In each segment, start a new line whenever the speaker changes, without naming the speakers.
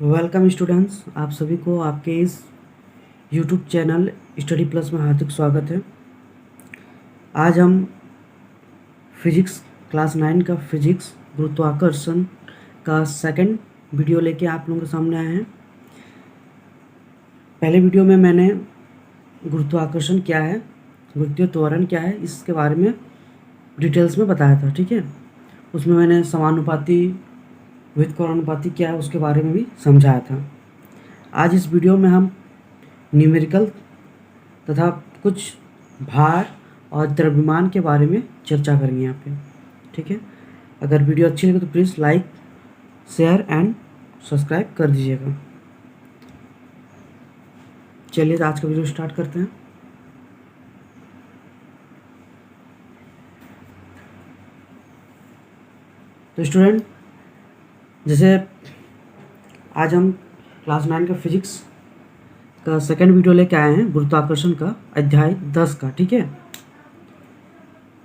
Welcome students, आप सभी को आपके इस यूट्यूब चैनल स्टडी प्लस में हार्दिक स्वागत है। आज हम फिजिक्स क्लास 9 का फिजिक्स गुरुत्वाकर्षण का सेकंड वीडियो लेके आप लोगों के सामने आए हैं। पहले वीडियो में मैंने गुरुत्वाकर्षण क्या है, गुरुत्वीय त्वरण क्या है, इसके बारे में डिटेल्स में बताया था। ठीक है, उसमें मैंने समानुपाती व्युत्क्रमानुपाती क्या है उसके बारे में भी समझाया था। आज इस वीडियो में हम न्यूमेरिकल तथा कुछ भार और द्रव्यमान के बारे में चर्चा करेंगे यहाँ पे। ठीक है, अगर वीडियो अच्छी लगे तो please like, share and subscribe कर दीजिएगा। चलिए आज का वीडियो स्टार्ट करते हैं। तो स्टूडेंट, जैसे आज हम क्लास 9 का फिजिक्स का सेकंड वीडियो लेके आए हैं, गुरुत्वाकर्षण का अध्याय 10 का। ठीक है,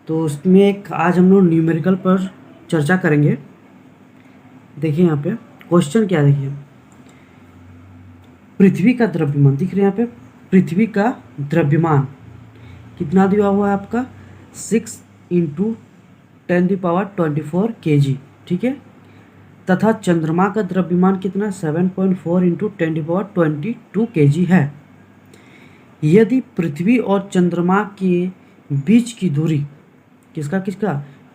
तो उसमें एक आज हम लोग न्यूमेरिकल पर चर्चा करेंगे। देखिए यहाँ पे क्वेश्चन क्या, देखिए पृथ्वी का द्रव्यमान दिख रहा है यहाँ पे। पृथ्वी का द्रव्यमान कितना दिया हुआ है आपका 6 × 10⁻24 kg। ठीक है, तथा चंद्रमा का द्रव्यमान कितना 7.4 × 10⁻22 kg है। यदि पृथ्वी और चंद्रमा के बीच की दूरी किसका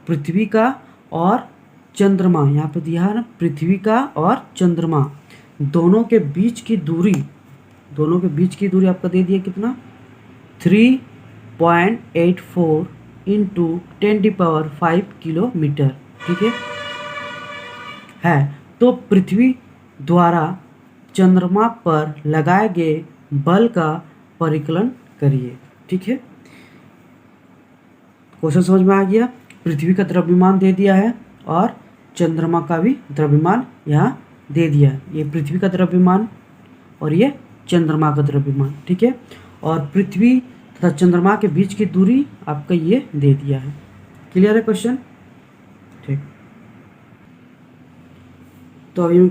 पृथ्वी का और चंद्रमा, यहाँ पे दिया है ना, पृथ्वी का और चंद्रमा दोनों के बीच की दूरी आपका दे दिया कितना 3.84 × 10⁵ किलोमीटर। ठीक है, तो पृथ्वी द्वारा चंद्रमा पर लगाए गए बल का परिकलन करिए। ठीक है, क्वेश्चन समझ में आ गया। पृथ्वी का द्रव्यमान दे दिया है और चंद्रमा का भी द्रव्यमान यहाँ दे दिया है। ये पृथ्वी का द्रव्यमान और ये चंद्रमा का द्रव्यमान। ठीक है, और पृथ्वी तथा चंद्रमा के बीच की दूरी आपका ये दे दिया है। क्लियर है क्वेश्चन? ठीक, तो अभी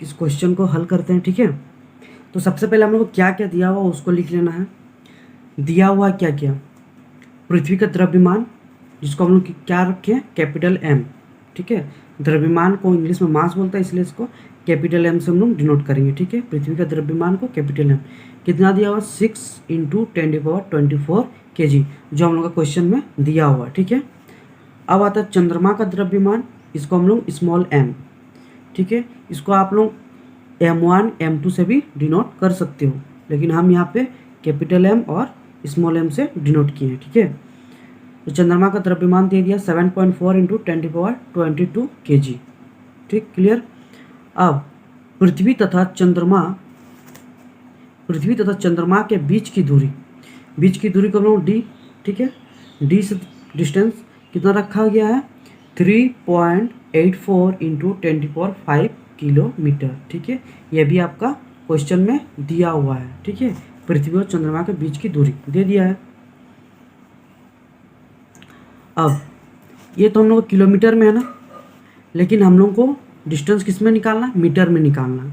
इस क्वेश्चन को हल करते हैं। ठीक है, तो सबसे पहले हम लोग को क्या क्या दिया हुआ उसको लिख लेना है। दिया हुआ क्या क्या, पृथ्वी का द्रव्यमान जिसको हम लोग क्या रखे हैं कैपिटल M। ठीक है, द्रव्यमान को इंग्लिश में मास बोलता है, इसलिए इसको कैपिटल M से हम लोग डिनोट करेंगे। ठीक है, पृथ्वी का द्रव्यमान को कैपिटल M कितना दिया हुआ 6 × 10⁻24 kg, जो हम लोग का क्वेश्चन में दिया हुआ। ठीक है, अब आता है चंद्रमा का द्रव्यमान, इसको हम लोग स्मॉल m। ठीक है, इसको आप लोग M1 M2 से भी डिनोट कर सकते हो, लेकिन हम यहाँ पे कैपिटल M और स्मॉल m से डिनोट किए हैं। ठीक है, तो चंद्रमा का द्रव्यमान दे दिया 7.4 × 10⁻22 kg। ठीक, क्लियर। अब पृथ्वी तथा चंद्रमा के बीच की दूरी को हम लोग d। ठीक है, d से डिस्टेंस कितना रखा गया है 3.84 × 10⁵ किलोमीटर। ठीक है, यह भी आपका क्वेश्चन में दिया हुआ है। ठीक है, पृथ्वी और चंद्रमा के बीच की दूरी दे दिया है। अब ये तो हम लोग किलोमीटर में है ना, लेकिन हम लोग को डिस्टेंस किस में निकालना है, मीटर में निकालना है।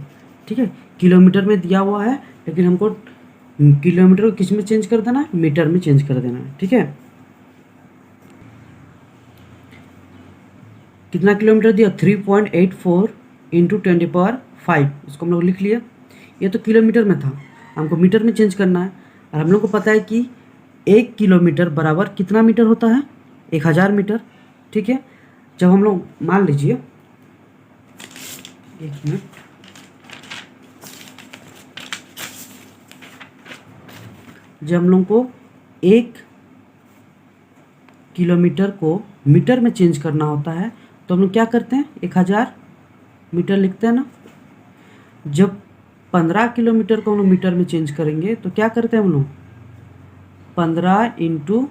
ठीक है, किलोमीटर में दिया हुआ है, लेकिन हमको किलोमीटर को किस में चेंज कर देना है, मीटर में चेंज कर देना है। ठीक है, कितना किलोमीटर दिया 3.84 × 10⁵, इसको हम लोग लिख लिया। ये तो किलोमीटर में था, हमको मीटर में चेंज करना है। और हम लोग को पता है कि 1 किलोमीटर बराबर कितना मीटर होता है 1000 मीटर। ठीक है, जब हम लोग मान लीजिए 1 मिनट, जब हम लोग को 1 किलोमीटर को मीटर में चेंज करना होता है तो हम लोग क्या करते हैं 1000 मीटर लिखते हैं ना। जब 15 किलोमीटर को हम लोग मीटर में चेंज करेंगे तो क्या करते हैं हम लोग 15 ×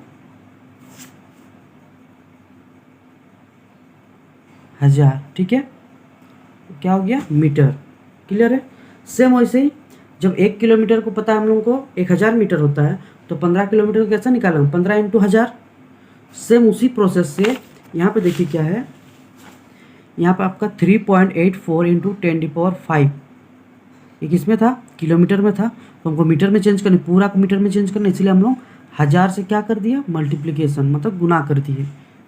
1000। ठीक है, क्या हो गया मीटर। क्लियर है। सेम वैसे ही जब 1 किलोमीटर को पता है हम लोगों को 1000 मीटर होता है, तो 15 किलोमीटर को कैसे निकालेंगे 15 × 1000। सेम उसी प्रोसेस से यहाँ पे देखिए क्या है, यहाँ पे आपका 3.84 इंटू 10⁵ ये किस में था, किलोमीटर में था, तो हमको मीटर में चेंज करना, पूरा को मीटर में चेंज करना, इसलिए हम लोग 1000 से क्या कर दिया, मल्टीप्लिकेशन मतलब गुना कर दिए।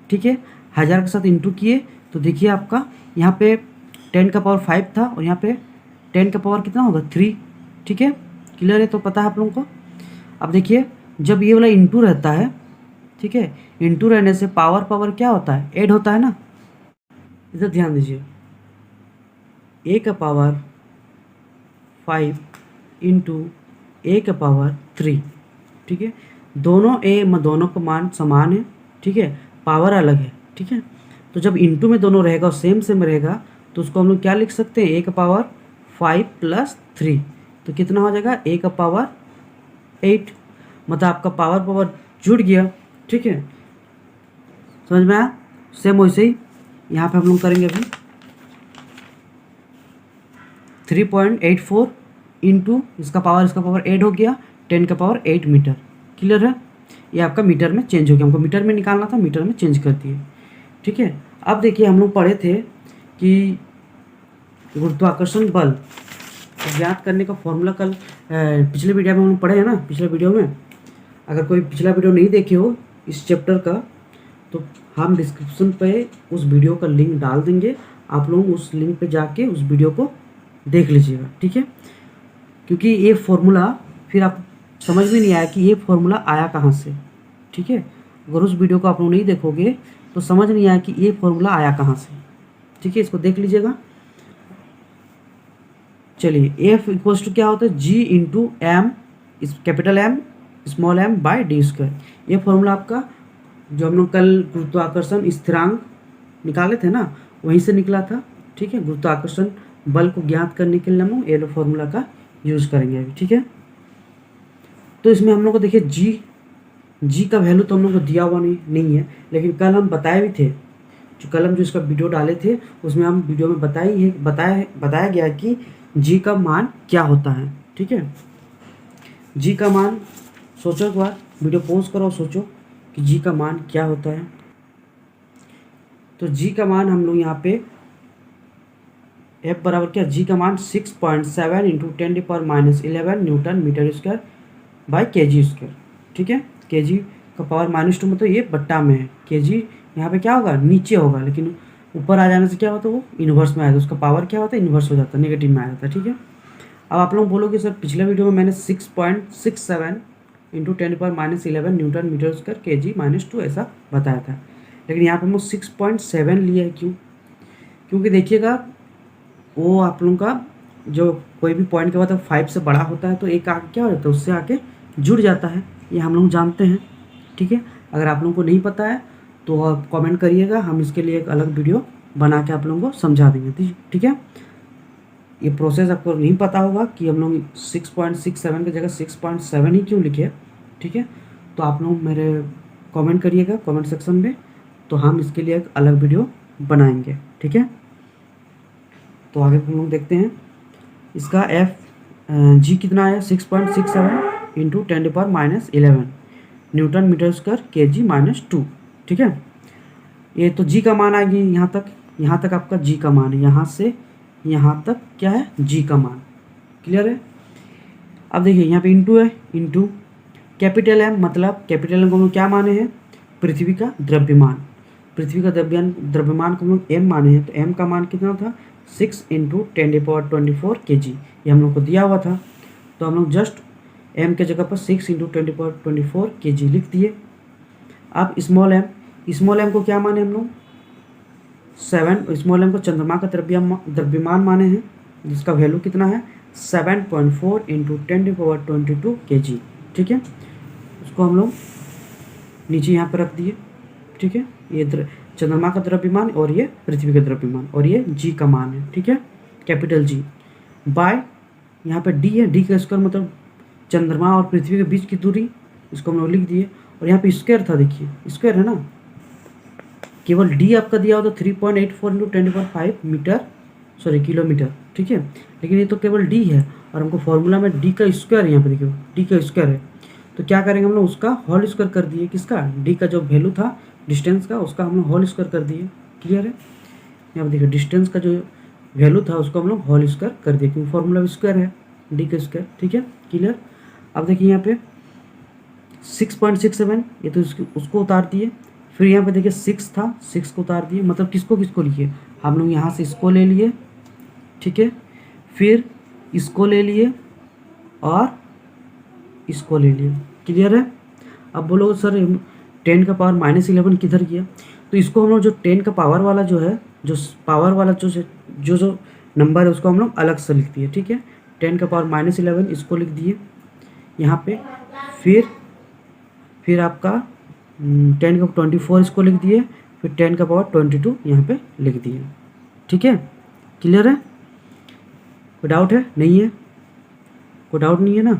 ठीक है, 1000 के साथ इंटू किए तो देखिए आपका यहाँ पे 10⁵ था और यहाँ पे 10 कितना होगा, 3। ठीक है, क्लियर है, तो पता है आप लोगों को। अब देखिए जब ये वाला इंटू रहता है, ठीक है, इंटू रहने से पावर क्या होता है, ऐड होता है ना। इधर ध्यान दीजिए, a⁵ इंटू a⁵, ठीक है, दोनों का मान समान है, ठीक है, पावर अलग है। ठीक है, तो जब इंटू में दोनों रहेगा और सेम रहेगा तो उसको हम लोग क्या लिख सकते हैं, a⁵ + 3, तो कितना हो जाएगा, a⁵, मतलब आपका पावर जुड़ गया। ठीक है, समझ में आया। सेम वैसे ही यहाँ पे हम लोग करेंगे अभी 3.84 इंटू इसका पावर ऐड हो गया 10⁸ मीटर। क्लियर है, ये आपका मीटर में चेंज हो गया, हमको मीटर में निकालना था, मीटर में चेंज कर दिए। ठीक है, अब देखिए हम लोग पढ़े थे कि गुरुत्वाकर्षण बल ज्ञात करने का फॉर्मूला कल पिछले वीडियो में हम लोग पढ़े हैं ना। पिछले वीडियो में अगर कोई पिछला वीडियो नहीं देखे हो इस चैप्टर का, तो हम डिस्क्रिप्शन पे उस वीडियो का लिंक डाल देंगे, आप लोग उस लिंक पे जाके उस वीडियो को देख लीजिएगा। ठीक है, क्योंकि ये फॉर्मूला फिर आप समझ में नहीं आया कि ये फॉर्मूला आया कहाँ से। ठीक है, अगर उस वीडियो को आप लोग नहीं देखोगे तो समझ नहीं आया कि ये फॉर्मूला आया कहाँ से। ठीक है, इसको देख लीजिएगा। चलिए F = क्या होता है, G into M, capital M small m by d²। ये फॉर्मूला आपका जो हम लोग कल गुरुत्वाकर्षण स्थिरांक निकाले थे ना, वहीं से निकला था। ठीक है, गुरुत्वाकर्षण बल को ज्ञात करने के लिए हम लोग ये फॉर्मूला का यूज करेंगे अभी। ठीक है, तो इसमें हम लोग को देखिए जी का वैल्यू तो हम लोग को दिया हुआ नहीं है, लेकिन कल हम बताए भी थे, जो इसका वीडियो डाले थे उसमें हम वीडियो में बताया गया कि जी का मान क्या होता है। ठीक है, जी का मान सोचो एक बार, वीडियो पॉज करो और सोचो कि जी का मान क्या होता है। तो जी का मान हम लोग यहाँ पे F बराबर क्या, जी का मान 6.7 into 10⁻11 newton metre square by kg²। ठीक है, kg का पावर -2 मतलब ये बट्टा में है, kg यहाँ पे क्या होगा, नीचे होगा, लेकिन ऊपर आ जाने से क्या होता है, वो इन्वर्स में आ जाता है, उसका पावर क्या होता है, इन्वर्स हो जाता है, नेगेटिव में आ जाता है। ठीक है, अब आप लोग बोलोगे सर पिछले वीडियो में मैंने 6.67 into 10⁻11 newton metre square kg-2 ऐसा बताया था, लेकिन यहाँ पर हम 6.7 लिया है। क्यों, क्योंकि देखिएगा वो आप लोगों का जो कोई भी पॉइंट के बाद 5 से बड़ा होता है तो एक आगे क्या हो जाता है, उससे आके जुड़ जाता है, ये हम लोग जानते हैं। ठीक है, अगर आप लोगों को नहीं पता है तो आप कमेंट करिएगा, हम इसके लिए एक अलग वीडियो बना के आप लोगों को समझा देंगे। ठीक है, ये प्रोसेस आपको नहीं पता होगा कि हम लोग 6.67 की जगह 6.7 ही क्यों लिखे। ठीक है, तो आप लोग मेरे कमेंट करिएगा कमेंट सेक्शन में, तो हम इसके लिए एक अलग वीडियो बनाएंगे। ठीक है, तो आगे हम लोग देखते हैं इसका जी कितना आया, 6.67 into 10⁻11 newton metre square kg-2। ठीक है, ये तो जी का मान आ गई, यहाँ तक आपका जी का मान है, यहाँ से यहाँ तक क्या है, जी का मान। क्लियर है, अब देखिए यहाँ पे इंटू है, इंटू कैपिटल M, मतलब कैपिटल M को हम लोग क्या माने हैं, पृथ्वी का द्रव्यमान। पृथ्वी का द्रव्यमान को हम लोग m माने हैं, तो m का मान कितना था, 6 इंटू 10⁻24 kg, ये हम लोग को दिया हुआ था, तो हम लोग जस्ट m के जगह पर 6 इंटू 10⁻24 kg लिख दिए। अब स्मॉल m को क्या माने हम लोग, 7, स्मॉल m को चंद्रमा का द्रव्यमान माने हैं, जिसका वैल्यू कितना है 7.4 इंटू 10⁻22 kg। ठीक है, उसको हम लोग नीचे यहाँ पर रख दिए। ठीक है, ये चंद्रमा का द्रव्यमान और ये पृथ्वी का द्रव्यमान और ये जी का मान है। ठीक है, कैपिटल जी बाय यहाँ पे डी है, डी का स्क्वायर मतलब चंद्रमा और पृथ्वी के बीच की दूरी, इसको हम लोग लिख दिए, और यहाँ पे स्क्वायर था, देखिए स्क्वायर है ना, केवल डी आपका दिया होता 3.84 इंटू 10⁻5 किलोमीटर। ठीक है, लेकिन ये तो केवल डी है और हमको फॉर्मूला में डी का स्क्वायर है, यहाँ पे देखिए डी का स्क्वायर है, तो क्या करेंगे हम लोग उसका होल स्क्वायर कर दिए, किसका, डी का जो वैल्यू था डिस्टेंस का, उसका हम लोग होल स्क्वायर कर दिए। क्लियर है, यहाँ पे देखिए डिस्टेंस का जो वैल्यू था उसको हम लोग होल स्क्वायर कर दिए, क्योंकि फॉर्मूला स्क्वायर है डी का स्क्वायर, ठीक है क्लियर। अब देखिए यहाँ पे 6.67 ये तो उसको उतार दिए, फिर यहाँ पे देखिए 6 था, 6 को उतार दिए, मतलब किसको किसको लिए, हम लोग यहाँ से इसको ले लिए, ठीक है, फिर इसको ले लिए और इसको ले लिए, क्लियर है। अब बोलो सर 10 का पावर -11 किधर गया, तो इसको हम लोग जो 10 का पावर वाला जो है, जो पावर वाला जो नंबर है उसको हम लोग अलग से लिख दिए, ठीक है। 10 का पावर -11 इसको लिख दिए यहाँ पे, फिर आपका 10 का 24 इसको लिख दिए, फिर 10 का पावर 22 यहाँ पे लिख दिए, ठीक है क्लियर है। कोई डाउट है, नहीं है, कोई डाउट नहीं है ना।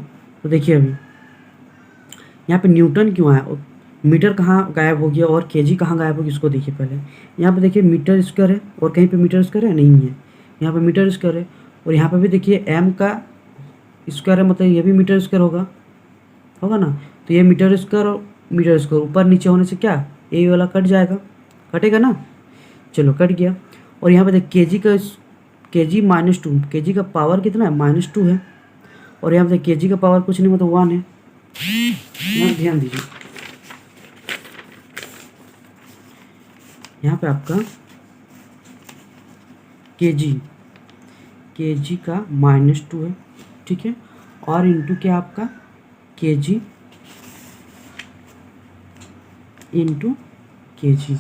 तो देखिए अभी यहाँ पे न्यूटन क्यों आया, और मीटर कहाँ गायब हो गया और केजी कहाँ गायब हो गया, इसको देखिए पहले। यहाँ पे देखिए मीटर स्क्वायर है और कहीं पे मीटर स्क्वायर है, नहीं है, यहाँ पे मीटर स्क्वायर है, और यहाँ पे भी देखिए एम का स्क्वायर है, मतलब ये भी मीटर स्क्वायर होगा ना। तो ये मीटर स्क्वायर और मीटर स्क्वायर ऊपर नीचे होने से क्या ए वाला कट जाएगा, कटेगा ना, चलो कट गया। और यहाँ पे देख केजी -2, केजी का पावर कितना है, -2 है, और यहाँ पे केजी का पावर कुछ नहीं मतलब 1 है, यहाँ ध्यान दीजिए, यहाँ पे आपका केजी का -2 है, ठीक है, और इंटू क्या आपका केजी इंटू केजी,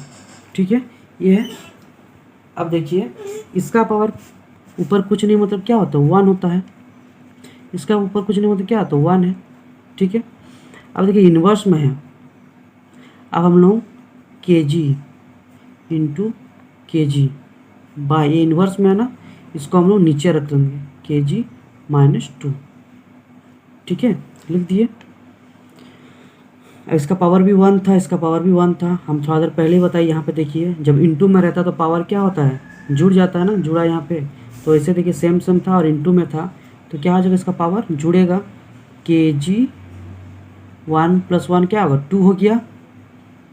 ठीक है ये है। अब देखिए इसका पावर ऊपर कुछ नहीं मतलब क्या होता है, 1 होता है, इसका ऊपर कुछ नहीं मतलब क्या होता है, 1 है, ठीक है। अब देखिए इन्वर्स में है, अब हम लोग केजी इंटू केजी बाय, ये इन्वर्स में है ना, इसको हम लोग नीचे रख देंगे केजी -2, ठीक है लिख दिए। इसका पावर भी 1 था, इसका पावर भी 1 था, हम थोड़ा देर पहले ही बताइए। यहाँ पे देखिए जब इंटू में रहता तो पावर क्या होता है, जुड़ जाता है ना, जुड़ा यहाँ पे, तो ऐसे देखिए सेम था और इंटू में था, तो क्या हो जाएगा, इसका पावर जुड़ेगा, केजी 1 + 1 क्या होगा 2 हो गया,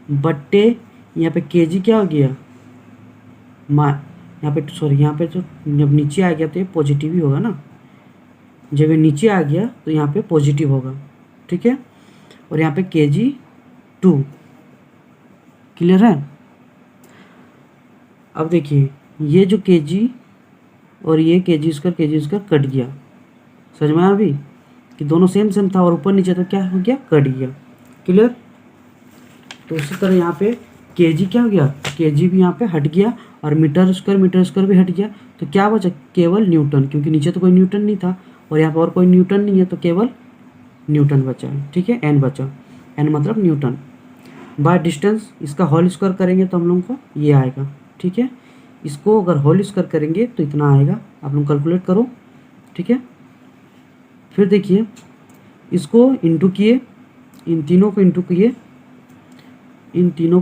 बट्टे यहाँ पे केजी क्या हो गया यहाँ पे सॉरी, यहाँ पे तो जब नीचे आ गया तो ये पॉजिटिव ही होगा ना, जब ये नीचे आ गया तो यहाँ पे पॉजिटिव होगा, ठीक है। और यहाँ पे केजी 2, क्लियर है। अब देखिए ये जो केजी और ये केजी स्क्वायर कट गया, समझ में आया अभी कि दोनों सेम था और ऊपर नीचे तो क्या हो गया, कट गया, क्लियर। तो उसी तरह यहाँ पे केजी क्या हो गया, केजी भी यहाँ पे हट गया, और मीटर स्क्वायर भी हट गया, तो क्या बचा, केवल न्यूटन, क्योंकि नीचे तो कोई न्यूटन नहीं था और यहाँ पर और कोई न्यूटन नहीं है, तो केवल न्यूटन बचा है, ठीक है, एन बचा, एन मतलब न्यूटन बाय डिस्टेंस। इसका होल स्क्वायर करेंगे तो हम लोग को ये आएगा, ठीक है। इसको अगर होल स्क्वायर करेंगे तो इतना आएगा, आप लोग कैलकुलेट करो, ठीक है। फिर देखिए इसको इंटू किए, इन तीनों को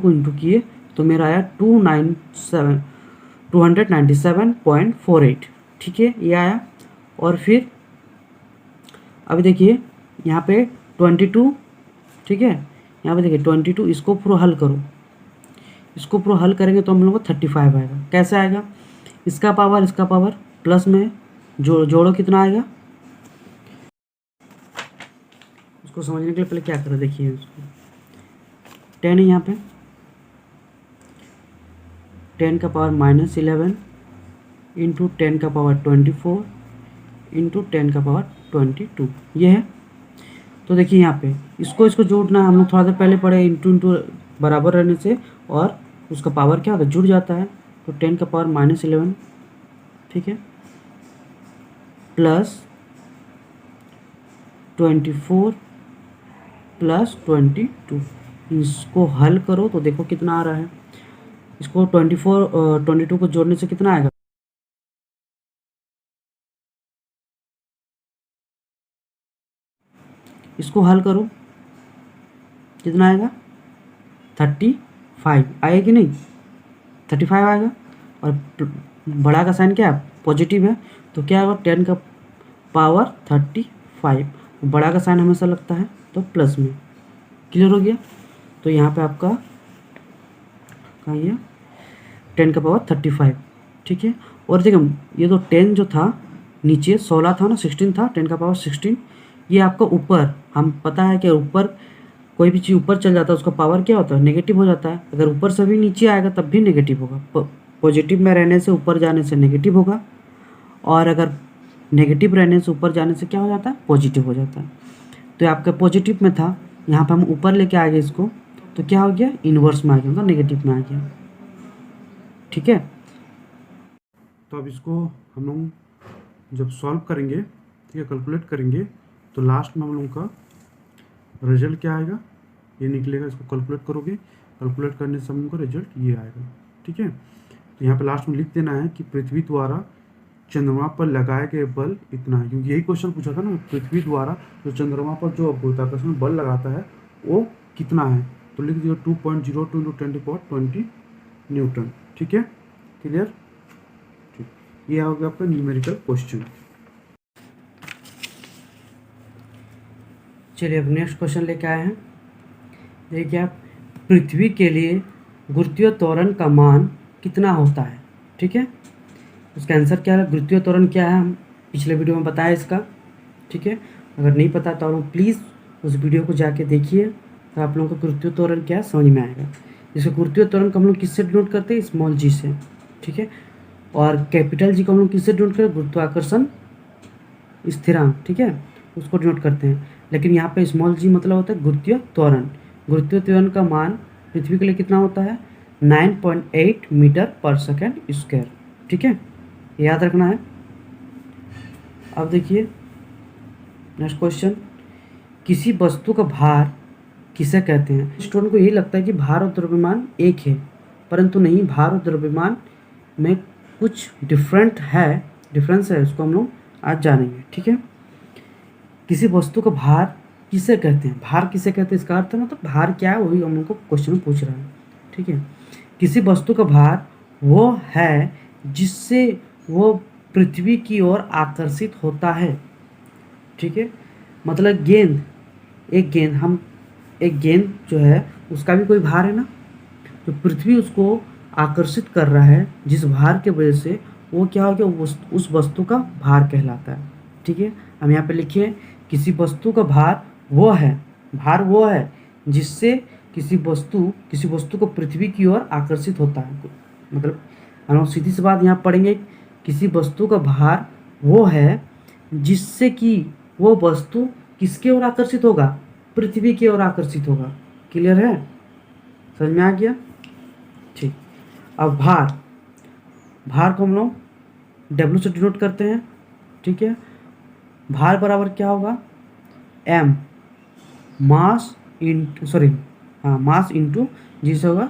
इंटू किए तो मेरा आया 297.48, ठीक है ये आया। और फिर अभी देखिए यहाँ पे 22, ठीक है, यहाँ पे देखिए 22, इसको पूरा हल करो, इसको पूरा हल करेंगे तो हम लोग को 35 आएगा। कैसे आएगा, इसका पावर प्लस में जोड़ो कितना आएगा, उसको समझने के लिए पहले क्या करें, देखिए उसको 10 है यहाँ पे, 10 का पावर -11 इंटू 10 का पावर 24 इंटू 10 का पावर 22, ये है। तो देखिए यहाँ पे इसको जोड़ना है, हम लोग थोड़ा देर पहले पढ़े, इंटू बराबर रहने से और उसका पावर क्या होता है, जुड़ जाता है, तो 10 का पावर -11, ठीक है, प्लस 24 प्लस 22, इसको हल करो तो देखो कितना आ रहा है, इसको 22 को जोड़ने से कितना आएगा, इसको हल करो कितना आएगा, 35 आएगा कि नहीं, 35 आएगा, और बड़ा का साइन क्या है, पॉजिटिव है, तो क्या होगा 10 का पावर 35, बड़ा का साइन हमेशा लगता है तो प्लस में, क्लियर हो गया। तो यहाँ पे आपका कहाँ ये 10 का पावर 35 ठीक है। और देखो ये तो 10 जो था नीचे 16 था ना, 16 था, 10 का पावर 16। ये आपका ऊपर, हम पता है कि ऊपर कोई भी चीज़ ऊपर चल जाता है उसका पावर क्या होता है, नेगेटिव हो जाता है। अगर ऊपर से भी नीचे आएगा तब भी नेगेटिव होगा। पॉजिटिव में रहने से ऊपर जाने से नेगेटिव होगा, और अगर नेगेटिव रहने से ऊपर जाने से क्या हो जाता है, पॉजिटिव हो जाता है। तो आपका पॉजिटिव में था, यहाँ पे हम ऊपर लेके आ गए इसको, तो क्या हो गया, इन्वर्स में आ गया, मतलब नेगेटिव में आ गया। ठीक है। तो अब इसको हम लोग जब सॉल्व करेंगे, ठीक है, कैलकुलेट करेंगे, तो लास्ट में हम लोग का रिजल्ट क्या आएगा, ये निकलेगा। इसको कैलकुलेट करोगे, कैलकुलेट करने से हम लोग का रिजल्ट ये आएगा। ठीक है। तो यहाँ पे लास्ट में लिख देना है कि पृथ्वी द्वारा चंद्रमा पर लगाए गए बल इतना है, क्योंकि यही क्वेश्चन पूछा था ना, पृथ्वी द्वारा जो चंद्रमा पर जो गुरुत्वाकर्षण बल लगाता है वो कितना है। तो लिख दिया 2.02 × 10⁻20 न्यूटन। ठीक है, क्लियर। ठीक, ये हो गया आपका न्यूमेरिकल क्वेश्चन। चलिए अब नेक्स्ट क्वेश्चन लेके आए हैं। देखिए आप, पृथ्वी के लिए गुरुत्वीय त्वरण का मान कितना होता है। ठीक है, उसका आंसर क्या है, गुरुत्वीय त्वरण क्या है, हम पिछले वीडियो में बताया इसका। ठीक है, अगर नहीं पता तो आप प्लीज़ उस वीडियो को जाके देखिए, तो आप लोगों को गुरुत्वीय त्वरण क्या है समझ में आएगा। इसका गुरुत्वीय त्वरण को हम लोग किससे डिनोट करते हैं, स्मॉल जी से। ठीक है, और कैपिटल जी को हम लोग किससे डिनोट करते हैं, गुरुत्वाकर्षण स्थिरांक। ठीक है, उसको डिनोट करते हैं। लेकिन यहाँ पे स्मॉल जी मतलब होता है गुरुत्वीय त्वरण। गुरुत्वीय त्वरण का मान पृथ्वी के लिए कितना होता है, 9.8 मीटर पर सेकेंड स्क्वायर। ठीक है, याद रखना है। अब देखिए नेक्स्ट क्वेश्चन, किसी वस्तु का भार किसे कहते हैं। स्टूडेंट को यही लगता है कि भार और द्रव्यमान एक है, परंतु नहीं, भार और द्रव्यमान में कुछ डिफरेंस है, उसको हम लोग आज जानेंगे। ठीक है, किसी वस्तु का भार किसे कहते हैं, भार किसे कहते हैं, इसका अर्थ है मतलब भार क्या है, वही हम लोग को क्वेश्चन में पूछ रहा है। ठीक है, किसी वस्तु का भार वो है जिससे वो पृथ्वी की ओर आकर्षित होता है। ठीक है, मतलब गेंद, एक गेंद जो है उसका भी कोई भार है ना, तो पृथ्वी उसको आकर्षित कर रहा है जिस भार के वजह से, वो क्या हो गया, उस वस्तु का भार कहलाता है। ठीक है, हम यहाँ पे लिखिए, किसी वस्तु का भार वो है जिससे किसी वस्तु को पृथ्वी की ओर आकर्षित होता है। मतलब हम लोग सीधी सी बात यहाँ पढ़ेंगे, किसी वस्तु का भार वो है जिससे कि वो वस्तु किसके ओर आकर्षित होगा, पृथ्वी की ओर आकर्षित होगा। क्लियर है, समझ में आ गया। ठीक, अब भार को हम लोग W से डिनोट करते हैं। ठीक है, भार बराबर क्या होगा, M मास इंटू जिसे होगा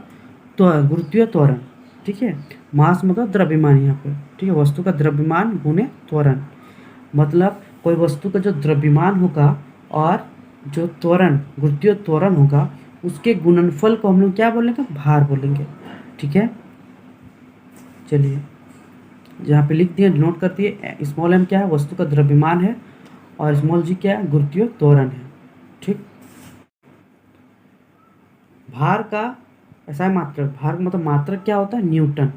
तो गुरुत्वीय त्वरण। ठीक है, मास मतलब द्रव्यमान यहाँ पे। ठीक है, वस्तु का द्रव्यमान गुने त्वरण, मतलब कोई वस्तु का जो द्रव्यमान होगा और जो त्वरण गुरुत्वीय त्वरण होगा, उसके गुणनफल को हम लोग क्या बोलेंगे, भार बोलेंगे। ठीक है, चलिए यहाँ पे लिख दिए, नोट कर दिए, स्मॉल m क्या है, वस्तु का द्रव्यमान है, और स्मॉल g क्या है, गुरुत्वीय त्वरण है। ठीक, भार का ऐसा है मात्रक, भार मतलब मात्रक क्या होता है, न्यूटन।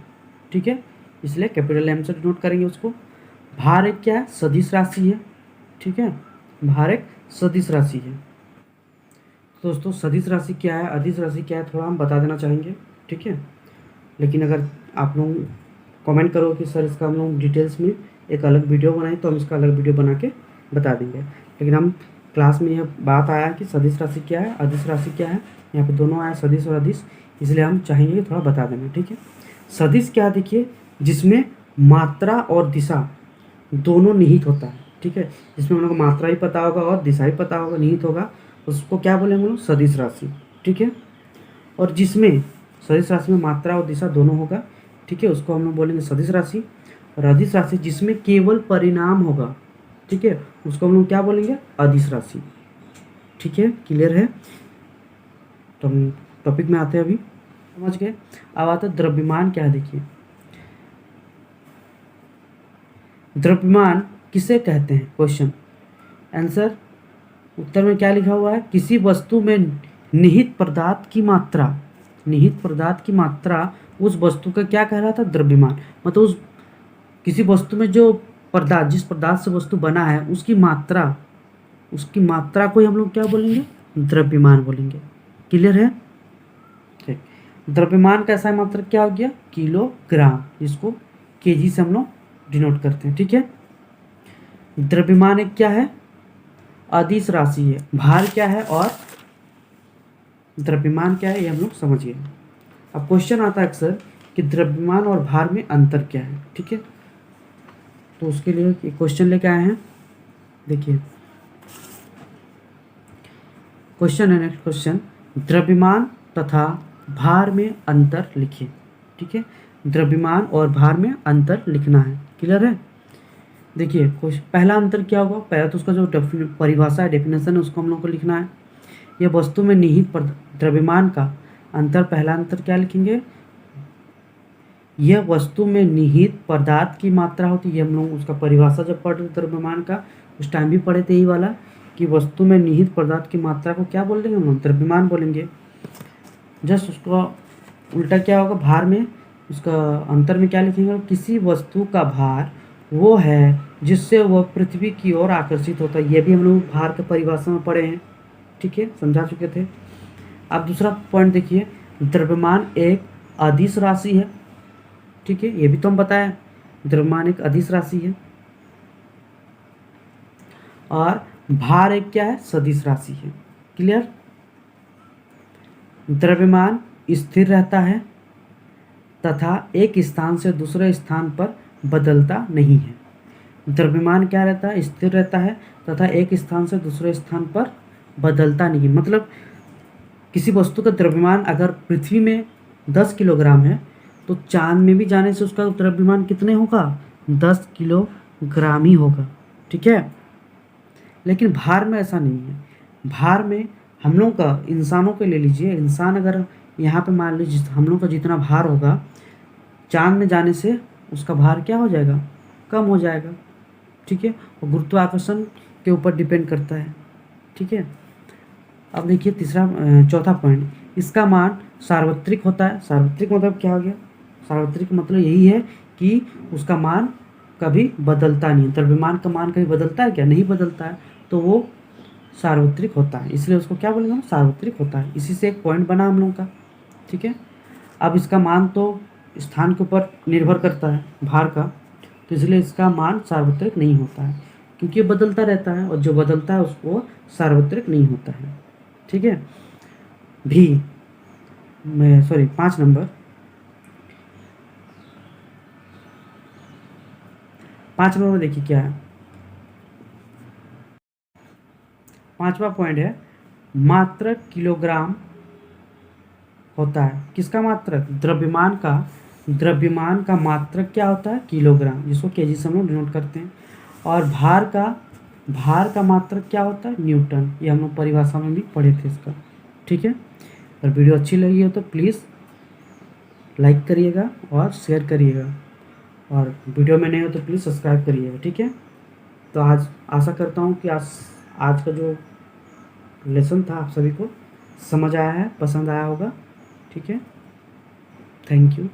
ठीक है, इसलिए कैपिटल M से डिनोट करेंगे उसको। भार एक क्या है, सदिश राशि है। ठीक है, भार एक सदिश राशि है। दोस्तों सदिश राशि क्या है, अदिश राशि क्या है, थोड़ा हम बता देना चाहेंगे। ठीक है, लेकिन अगर आप लोग कमेंट करो कि सर इसका हम लोग डिटेल्स में एक अलग वीडियो बनाएं, तो हम इसका अलग वीडियो बना के बता देंगे। लेकिन हम क्लास में यह बात आया कि सदिश राशि क्या है, अदिश राशि क्या है, यहाँ पे दोनों आया, सदिश और अदिश, इसलिए हम चाहेंगे कि थोड़ा बता देना। ठीक है, सदिश क्या, देखिए जिसमें मात्रा और दिशा दोनों निहित होता है। ठीक है, जिसमें हम लोग को मात्रा भी पता होगा और दिशा भी पता होगा, निहित होगा, उसको क्या बोलेंगे हम लोग, सदिश राशि। ठीक है, और जिसमें सदिश राशि में मात्रा और दिशा दोनों होगा, ठीक है, उसको हम लोग बोलेंगे सदिश राशि। और अदिश राशि जिसमें केवल परिणाम होगा, ठीक है, उसको हम लोग क्या बोलेंगे, अदिश राशि। ठीक है, क्लियर है। तो हम टॉपिक में आते हैं, अभी समझ गए। अब आता है द्रव्यमान क्या है। देखिए द्रव्यमान किसे कहते हैं, क्वेश्चन आंसर, उत्तर में क्या लिखा हुआ है, किसी वस्तु में निहित पदार्थ की मात्रा, निहित पदार्थ की मात्रा उस वस्तु का क्या कह रहा था, द्रव्यमान। मतलब उस किसी वस्तु में जो पदार्थ, जिस पदार्थ से वस्तु बना है उसकी मात्रा को ही हम लोग क्या बोलेंगे, द्रव्यमान बोलेंगे। क्लियर है? ठीक। द्रव्यमान का ऐसा मात्रक क्या हो गया, किलोग्राम, जिसको केजी से हम लोग डिनोट करते हैं। ठीक है। द्रव्यमान एक क्या है, अदिश राशि है। भार क्या है और द्रव्यमान क्या है, ये हम लोग समझिए। अब क्वेश्चन आता है अक्सर कि द्रव्यमान और भार में अंतर क्या है। ठीक है, तो उसके लिए एक क्वेश्चन लेके आए हैं। देखिए क्वेश्चन है, नेक्स्ट क्वेश्चन, द्रव्यमान तथा भार में अंतर लिखिए। ठीक है, द्रव्यमान और भार में अंतर लिखना है। क्लियर है? देखिए पहला अंतर क्या होगा, पहला तो उसका जो परिभाषा है, डेफिनेशन है, उसको हम लोग को लिखना है। यह वस्तु में निहित द्रव्यमान का अंतर, पहला अंतर क्या लिखेंगे, यह वस्तु में निहित पदार्थ की मात्रा होती है। हम लोग उसका परिभाषा जब पढ़ रहे द्रव्यमान का, उस टाइम भी पढ़े थे यही वाला, कि वस्तु में निहित पदार्थ की मात्रा को क्या बोलेंगे हम लोग, द्रव्यमान बोलेंगे। जस्ट उसका उल्टा क्या होगा, भार में, उसका अंतर में क्या लिखेंगे, किसी वस्तु का भार वो है जिससे वह पृथ्वी की ओर आकर्षित होता है। ये भी हम लोग भार के परिभाषा में पढ़े हैं। ठीक है, समझा चुके थे। अब दूसरा पॉइंट देखिए, द्रव्यमान एक अदिश राशि है। ठीक है, ये भी तो हम बताएं, द्रव्यमान एक अदिश राशि है। और भार एक क्या है, सदिश राशि है। क्लियर? द्रव्यमान स्थिर रहता है तथा एक स्थान से दूसरे स्थान पर बदलता नहीं है। द्रव्यमान क्या रहता है, स्थिर रहता है तथा एक स्थान से दूसरे स्थान पर बदलता नहीं है। मतलब किसी वस्तु का द्रव्यमान अगर पृथ्वी में 10 किलोग्राम है तो चांद में भी जाने से उसका द्रव्यमान कितने होगा, 10 किलोग्राम ही होगा। ठीक है, लेकिन भार में ऐसा नहीं है। भार में हम लोग का, इंसानों के ले लीजिए, इंसान अगर यहाँ पे मान लीजिए हम लोग का जितना भार होगा, चांद में जाने से उसका भार क्या हो जाएगा, कम हो जाएगा। ठीक है, और गुरुत्वाकर्षण के ऊपर डिपेंड करता है। ठीक है, अब देखिए चौथा पॉइंट, इसका मान सार्वत्रिक होता है। सार्वत्रिक मतलब क्या हो गया, सार्वत्रिक मतलब यही है कि उसका मान कभी बदलता नहीं है। द्रव्यमान का मान कभी बदलता है क्या, नहीं बदलता है, तो वो सार्वत्रिक होता है, इसलिए उसको क्या बोलेंगे हम, सार्वत्रिक होता है। इसी से एक पॉइंट बना हम लोग का। ठीक है, अब इसका मान तो स्थान के ऊपर निर्भर करता है, भार का, तो इसलिए इसका मान सार्वत्रिक नहीं होता है, क्योंकि ये बदलता रहता है, और जो बदलता है उसको सार्वत्रिक नहीं होता है। ठीक है, भी मैं 5 नंबर, 5 नंबर में देखिए क्या है, 5वां पॉइंट है, मात्रक किलोग्राम होता है। किसका मात्रक, द्रव्यमान का मात्रक क्या होता है, किलोग्राम, जिसको केजी से हम लोग डिनोट करते हैं। और भार का मात्रक क्या होता है, न्यूटन। ये हम लोग परिभाषा में भी पढ़े थे इसका। ठीक है, अगर वीडियो अच्छी लगी हो तो प्लीज़ लाइक करिएगा और शेयर करिएगा, और वीडियो में नहीं हो तो प्लीज़ सब्सक्राइब करिएगा। ठीक है, तो आज आशा करता हूँ कि आज का जो लेसन था आप सभी को समझ आया है, पसंद आया होगा। ठीक है, थैंक यू।